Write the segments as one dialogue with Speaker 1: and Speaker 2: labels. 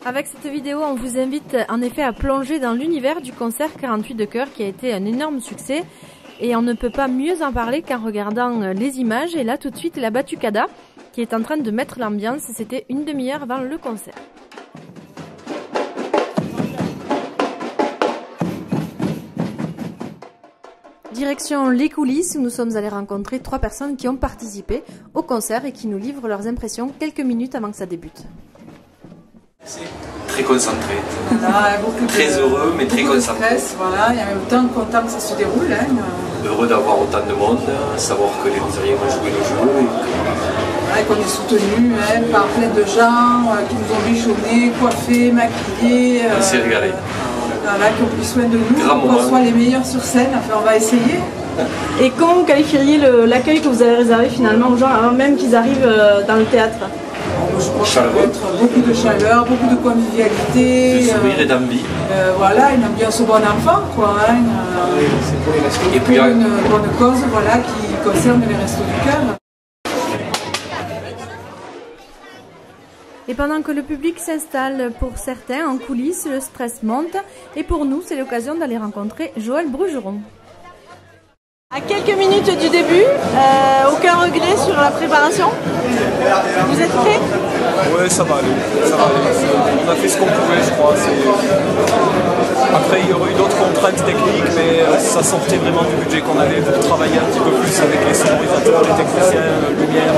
Speaker 1: Avec cette vidéo, on vous invite en effet à plonger dans l'univers du concert 48 de chœur qui a été un énorme succès. Et on ne peut pas mieux en parler qu'en regardant les images. Et là, tout de suite, la Batucada qui est en train de mettre l'ambiance. C'était une demi-heure avant le concert. Direction les coulisses où nous sommes allés rencontrer 3 personnes qui ont participé au concert et qui nous livrent leurs impressions quelques minutes avant que ça débute.
Speaker 2: Très concentré,
Speaker 3: très
Speaker 2: heureux mais très concentré.
Speaker 3: Stress, voilà, il y a même temps content que ça se déroule. Hein.
Speaker 2: Heureux d'avoir autant de monde, savoir que les Rosariens vont jouer le jeu.
Speaker 3: Et qu'on est soutenu hein, par plein de gens qui nous ont bichonnés, coiffés, maquillés.
Speaker 2: On s'est régalé.
Speaker 3: Voilà, qui ont pris soin de nous, qu'on soit les meilleurs sur scène. Enfin, on va essayer.
Speaker 4: Et comment vous qualifieriez l'accueil que vous avez réservé finalement aux gens avant même qu'ils arrivent dans le théâtre?
Speaker 3: Je crois que ça peut être beaucoup de chaleur, beaucoup de convivialité.
Speaker 2: De sourire et d'envie.
Speaker 3: Voilà, une ambiance bon enfant, quoi. Hein, et puis une bonne cause voilà, qui concerne les Restos du Cœur.
Speaker 1: Et pendant que le public s'installe pour certains en coulisses, le stress monte. Et pour nous, c'est l'occasion d'aller rencontrer Joël Brugeron.
Speaker 4: À quelques minutes du début, aucun regret sur la préparation? Vous êtes prêts?
Speaker 5: Oui, ça va aller. On a fait ce qu'on pouvait, je crois. Après, il y aurait eu d'autres contraintes techniques, mais ça sortait vraiment du budget qu'on avait pour travailler un petit peu plus avec les sonorisateurs, les techniciens, lumière.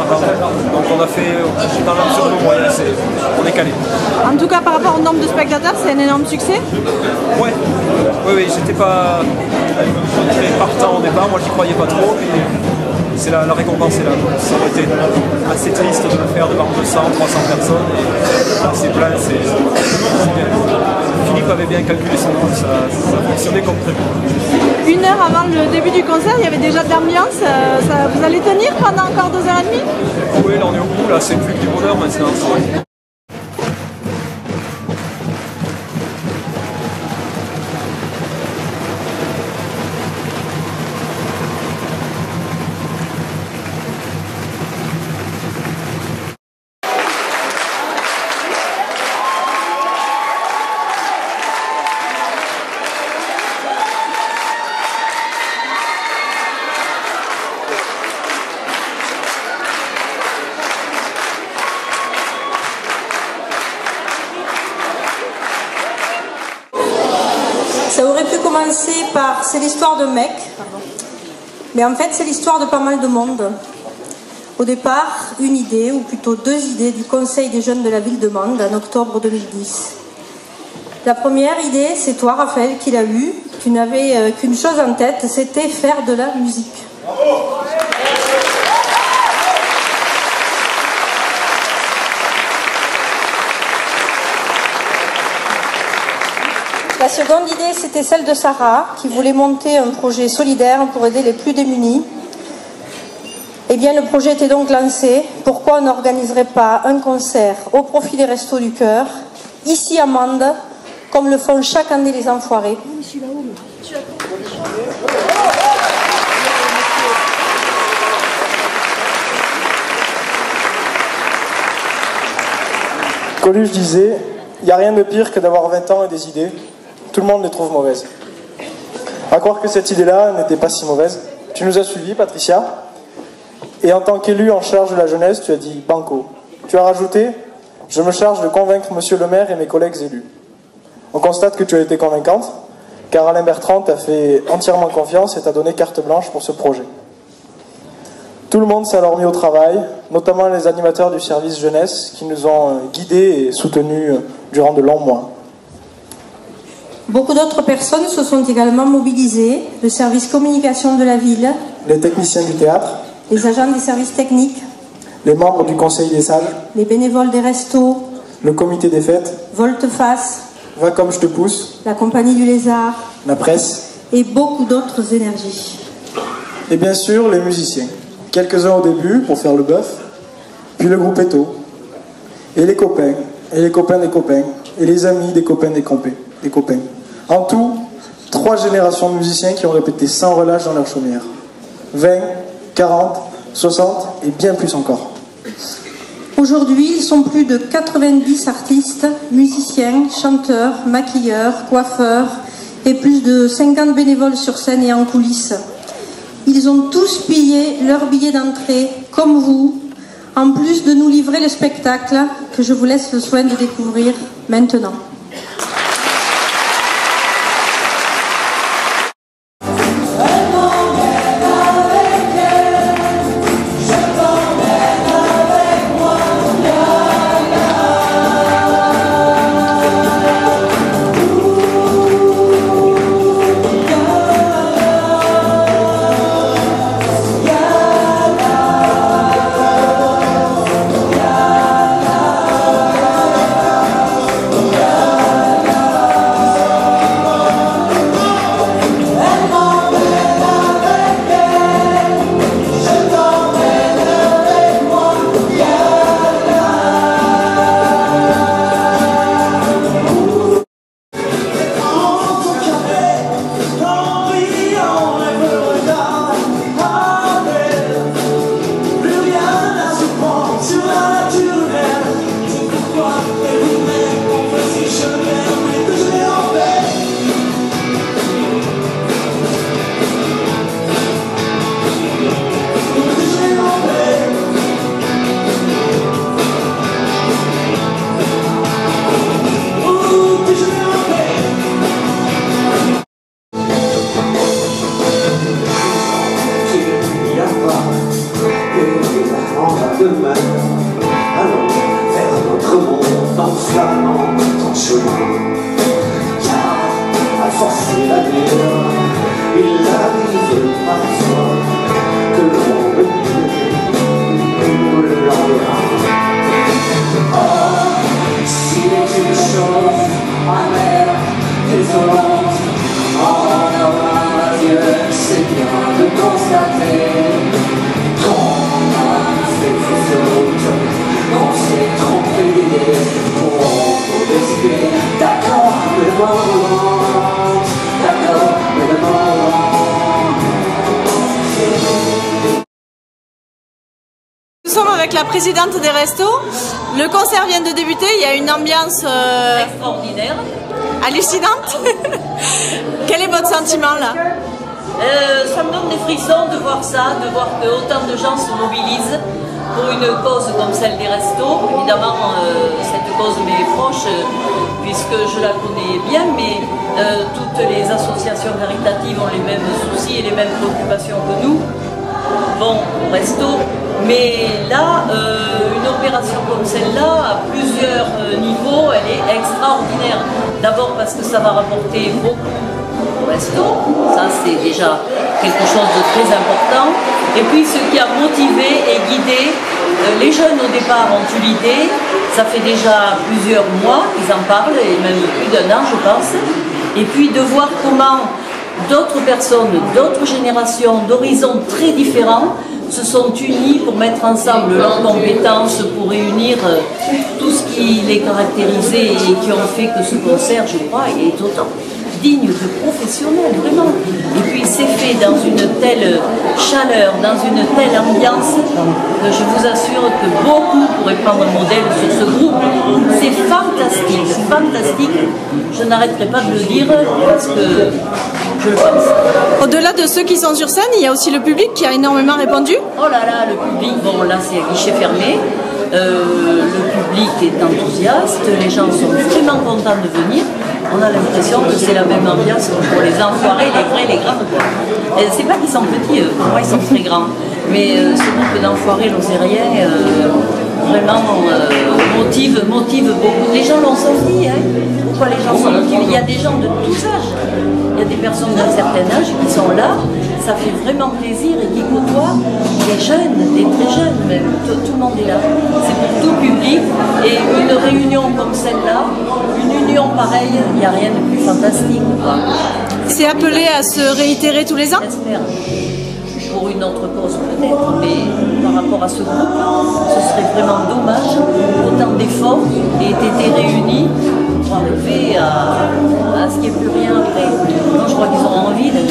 Speaker 5: Donc on a fait dans la mesure de nos moyens, on est calé.
Speaker 4: En tout cas, par rapport au nombre de spectateurs, c'est un énorme succès?
Speaker 5: Oui, j'étais pas très partant au départ, moi j'y croyais pas trop. C'est la récompense est là. Ça aurait été assez triste de le faire devant 200, 300 personnes. Et c'est plein, c'est bien. Philippe avait bien calculé son rôle, ça fonctionnait comme prévu.
Speaker 4: Une heure avant le début du concert, il y avait déjà de l'ambiance. Vous allez tenir pendant encore 2h30?
Speaker 5: Oui, là on est au bout, là c'est plus que du bonheur maintenant.
Speaker 6: Ça aurait pu commencer par c'est l'histoire de mec, mais en fait c'est l'histoire de pas mal de monde. Au départ, une idée, ou plutôt 2 idées du Conseil des jeunes de la ville de Mende en octobre 2010. La première idée, c'est toi Raphaël qui l'a eue, tu n'avais qu'une chose en tête, c'était faire de la musique. Bravo. La seconde idée, c'était celle de Sarah, qui voulait monter un projet solidaire pour aider les plus démunis. Eh bien, le projet était donc lancé. Pourquoi on n'organiserait pas un concert au profit des Restos du Cœur, ici à Mende, comme le font chaque année les Enfoirés?
Speaker 7: Coluche disait, il n'y a rien de pire que d'avoir 20 ans et des idées. Tout le monde les trouve mauvaises. À croire que cette idée-là n'était pas si mauvaise. Tu nous as suivis, Patricia, et en tant qu'élu en charge de la jeunesse, tu as dit banco. Tu as rajouté, je me charge de convaincre monsieur le maire et mes collègues élus. On constate que tu as été convaincante, car Alain Bertrand t'a fait entièrement confiance et t'a donné carte blanche pour ce projet. Tout le monde s'est alors mis au travail, notamment les animateurs du service jeunesse qui nous ont guidés et soutenus durant de longs mois.
Speaker 6: Beaucoup d'autres personnes se sont également mobilisées, le service communication de la ville,
Speaker 7: les techniciens du théâtre,
Speaker 6: les agents des services techniques,
Speaker 7: les membres du conseil des salles,
Speaker 6: les bénévoles des restos,
Speaker 7: le comité des fêtes,
Speaker 6: Volte-Face,
Speaker 7: Va comme je te pousse,
Speaker 6: la compagnie du Lézard,
Speaker 7: la presse
Speaker 6: et beaucoup d'autres énergies.
Speaker 7: Et bien sûr les musiciens, quelques-uns au début pour faire le bœuf, puis le groupe Eto, et les copains des copains, et les amis des copains des copains. En tout, 3 générations de musiciens qui ont répété sans relâche dans leur chaumière. 20, 40, 60 et bien plus encore.
Speaker 6: Aujourd'hui, ils sont plus de 90 artistes, musiciens, chanteurs, maquilleurs, coiffeurs et plus de 50 bénévoles sur scène et en coulisses. Ils ont tous payé leur billet d'entrée, comme vous, en plus de nous livrer le spectacle que je vous laisse le soin de découvrir maintenant.
Speaker 4: Nous sommes avec la présidente des restos. Le concert vient de débuter, il y a une ambiance
Speaker 8: extraordinaire,
Speaker 4: hallucinante. Quel est votre sentiment là?
Speaker 8: Ça me donne des frissons de voir ça, de voir que autant de gens se mobilisent pour une cause comme celle des restos. Évidemment, cette cause m'est proche puisque je la connais bien, mais toutes les associations caritatives ont les mêmes soucis et les mêmes préoccupations que nous. Bon, au resto, mais là, une opération comme celle-là, à plusieurs niveaux, elle est extraordinaire. D'abord parce que ça va rapporter beaucoup au resto, ça c'est déjà quelque chose de très important. Et puis ce qui a motivé et guidé, les jeunes au départ ont eu l'idée, ça fait déjà plusieurs mois qu'ils en parlent, et même plus d'1 an je pense, et puis de voir comment d'autres personnes, d'autres générations, d'horizons très différents se sont unis pour mettre ensemble leurs compétences, pour réunir tout ce qui les caractérisait et qui ont fait que ce concert, je crois, est autant digne de professionnel, vraiment. Et puis c'est fait dans une telle chaleur, dans une telle ambiance, que je vous assure que beaucoup pourraient prendre un modèle sur ce groupe. C'est fantastique, fantastique. Je n'arrêterai pas de le dire parce que je le pense.
Speaker 4: Au-delà de ceux qui sont sur scène, il y a aussi le public qui a énormément répondu.
Speaker 8: Oh là là, le public, bon là c'est à guichet fermé. Le public est enthousiaste, les gens sont vraiment contents de venir. On a l'impression que c'est la même ambiance que pour les enfoirés, les vrais, les grands. C'est pas qu'ils sont petits, pour moi ils sont très grands. Mais ce groupe d'enfoirés lozériens vraiment motive beaucoup. Les gens l'ont senti, hein. Pourquoi les gens sont motivés? Il y a des gens de tous âges. Il y a des personnes d'un certain âge qui sont là, ça fait vraiment plaisir et qui côtoient des jeunes, des très jeunes même. Tout le monde est là. C'est pour tout public et une réunion comme celle-là, une union pareille, il n'y a rien de plus fantastique.
Speaker 4: C'est appelé à se réitérer tous les ans?
Speaker 8: J'espère. Pour une autre cause peut-être, mais par rapport à ce groupe, ce serait vraiment dommage autant d'efforts aient été réunis pour arriver à ce qu'il n'y ait plus rien après. Non, je crois qu'ils auront envie de